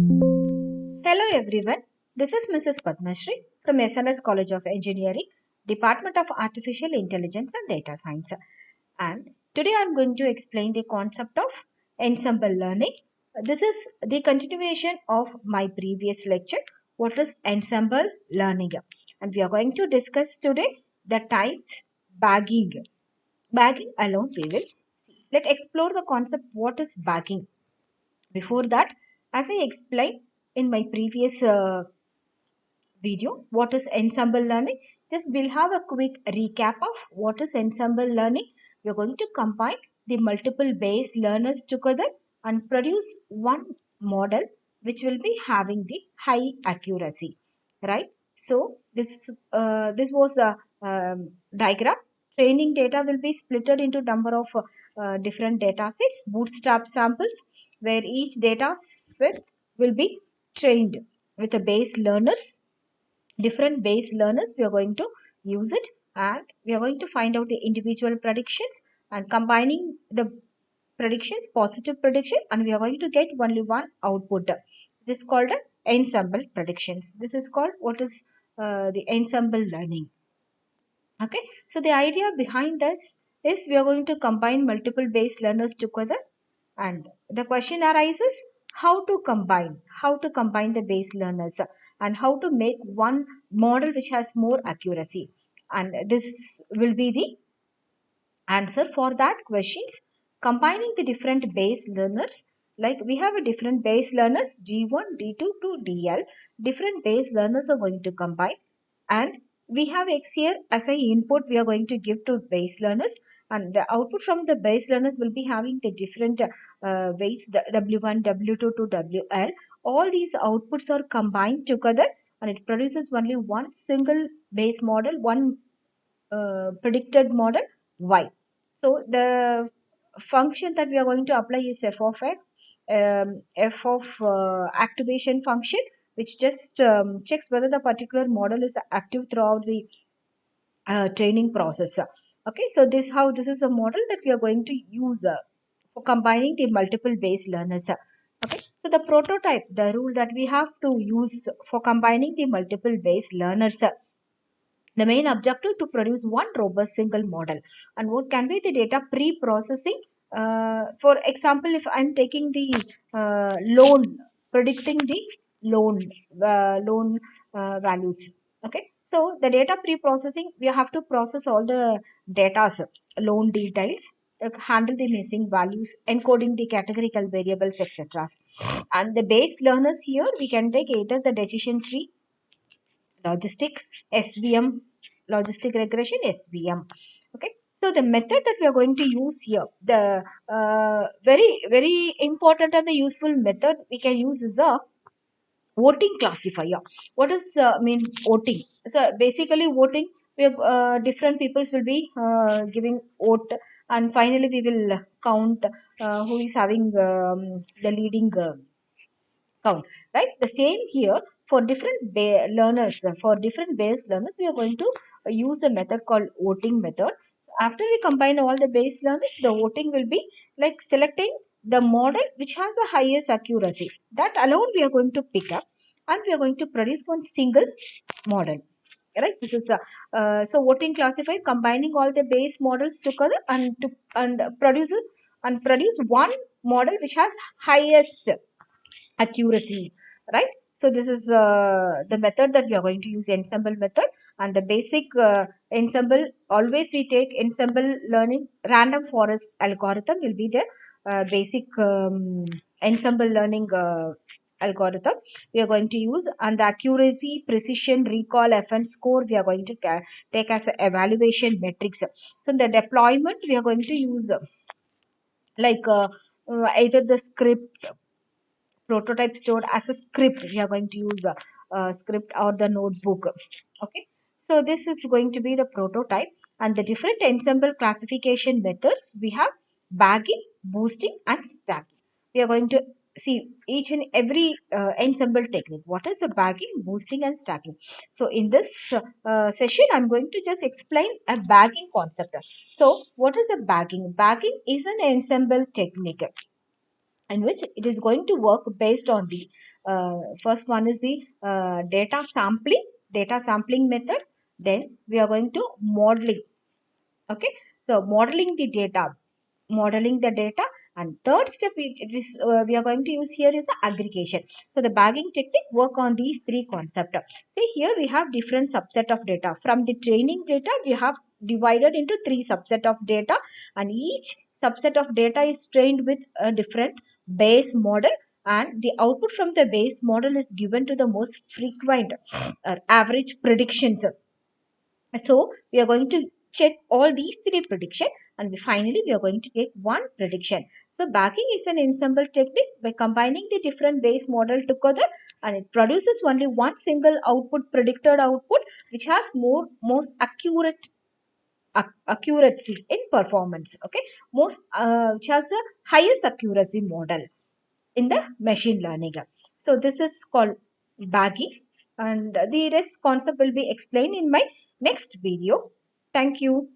Hello everyone, this is Mrs. Padmashri from SMS College of Engineering, Department of Artificial Intelligence and Data Science. And today I am going to explain the concept of ensemble learning. This is the continuation of my previous lecture, what is ensemble learning. And we are going to discuss today the types bagging. Bagging alone we will see. Let's explore the concept what is bagging. Before that, as I explained in my previous video, what is ensemble learning? Just we'll have a quick recap of what is ensemble learning. We're going to combine the multiple base learners together and produce one model which will be having the high accuracy, right? So this was a diagram. Training data will be splitted into number of different data sets, bootstrap samples, where each data sets will be trained with a base learners, different base learners. We are going to use it and we are going to find out the individual predictions and combining the predictions, positive prediction, and we are going to get only one output. This is called ensemble predictions. This is called what is the ensemble learning. Okay, so the idea behind this is we are going to combine multiple base learners together, and the question arises how to combine the base learners and how to make one model which has more accuracy, and this will be the answer for that questions. Combining the different base learners, like we have a different base learners d1 d2 to dl, different base learners are going to combine, and we have x here as a input we are going to give to base learners, and the output from the base learners will be having the different weights, the w1 w2 to wl. All these outputs are combined together and it produces only one single base model, one predicted model y. So the function that we are going to apply is f of x, f of activation function, which just checks whether the particular model is active throughout the training process. Okay, so this is a model that we are going to use for combining the multiple base learners. Okay, so the prototype, the rule that we have to use for combining the multiple base learners. The main objective to produce one robust single model. And what can be the data pre-processing? For example, if I'm taking the loan, predicting the loan values. Okay, so the data pre-processing, we have to process all the data, loan details, handle the missing values, encoding the categorical variables, etc. And the base learners here, we can take either the decision tree, logistic, SVM, logistic regression, SVM. Okay, so the method that we are going to use here, the very important and the useful method we can use is a voting classifier. What does mean voting? So basically voting, we have, different peoples will be giving vote, and finally we will count who is having the leading count, right? The same here for different learners, for different base learners, we are going to use a method called voting method. After we combine all the base learners, the voting will be like selecting the model which has the highest accuracy. That alone we are going to pick up and we are going to produce one single model. Right? This is a so voting classifier combining all the base models together and produce one model which has highest accuracy, right? So this is the method that we are going to use, ensemble method. And the basic ensemble, always we take ensemble learning, random forest algorithm will be the basic ensemble learning algorithm we are going to use, and the accuracy, precision, recall, FN score we are going to take as evaluation metrics. So in the deployment we are going to use like either the script, prototype stored as a script. We are going to use a script or the notebook. Okay, so this is going to be the prototype, and the different ensemble classification methods we have: bagging, boosting, and stacking. We are going to see each and every ensemble technique. What is the bagging, boosting, and stacking? So in this session, I'm going to just explain a bagging concept. So what is a bagging? Bagging is an ensemble technique in which it is going to work based on the First one is the data sampling method. Then we are going to modeling. Okay, so modeling the data, and third step we are going to use here is the aggregation. So the bagging technique work on these three concepts. See, here we have different subset of data. From the training data, we have divided into three subset of data, and each subset of data is trained with a different base model, and the output from the base model is given to the most frequent average predictions. So we are going to check all these three prediction, and finally we are going to get one prediction. So backing is an ensemble technique by combining the different base model together, and it produces only one single output, predicted output, which has most accuracy in performance. Okay, most which has the highest accuracy model in the machine learning. So this is called baggy, and the rest concept will be explained in my next video. Thank you.